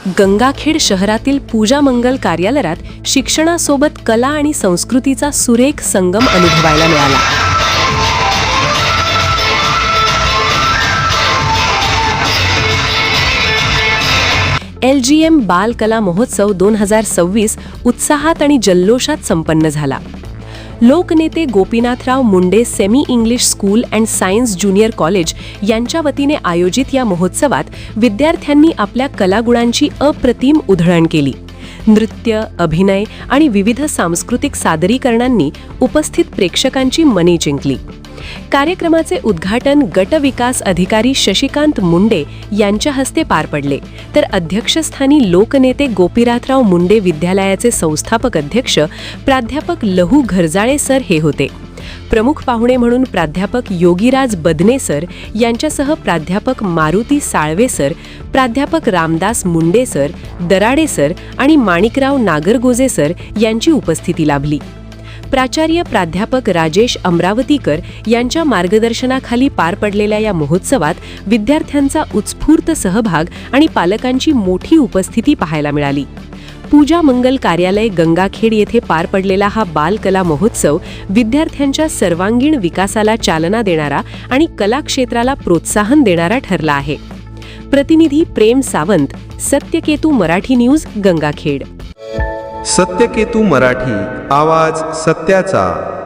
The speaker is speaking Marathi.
गंगाखेड शहरातील पूजा मंगल कार्यालयात शिक्षणासोबत कला आणि संस्कृतीचा सुरेख संगम अनुभवायला मिळाला. LGM बाल कला महोत्सव 2026 उत्साहात आणि जल्लोषात संपन्न झाला. लोकनेते Gopinathrao Munde semi English school and science junior college यांच्या वतीने आयोजित या महोत्सवात विद्यार्थ्यांनी आपल्या कलागुणांची अप्रतिम उधळण केली. नृत्य, अभिनय आणि विविध सांस्कृतिक सादरीकरणांनी उपस्थित प्रेक्षकांची मने जिंकली. कार्यक्रमाचे उद्घाटन गट विकास अधिकारी शशिकांत मुंडे यांच्या हस्ते पार पडले, तर अध्यक्षस्थानी लोकनेते गोपीनाथराव मुंडे विद्यालयाचे संस्थापक अध्यक्ष प्राध्यापक लहू घरजाळे सर हे होते. प्रमुख पाहुणे म्हणून प्राध्यापक योगीराज बदने सर यांच्यासह प्राध्यापक मारुती साळवे सर, प्राध्यापक रामदास मुंडे सर, दराडे सर आणि माणिकराव नागरगोजे सर यांची उपस्थिती लाभली. प्राचार्य प्राध्यापक राजेश अमरावतीकर यांच्या मार्गदर्शनाखाली पार पडलेल्या या महोत्सवात विद्यार्थ्यांचा उत्स्फूर्त सहभाग आणि पालकांची मोठी उपस्थिती पाहायला मिळाली. पूजा मंगल कार्यालय गंगाखेड येथे पार पडलेला हा बालकला महोत्सव विद्यार्थ्यांच्या सर्वांगीण विकासाला चालना देणारा आणि कला क्षेत्राला प्रोत्साहन देणारा ठरला आहे. प्रतिनिधी प्रेम सावंत, सत्यकेतू मराठी न्यूज, गंगाखेड. सत्यकेतू मराठी, आवाज सत्याचा.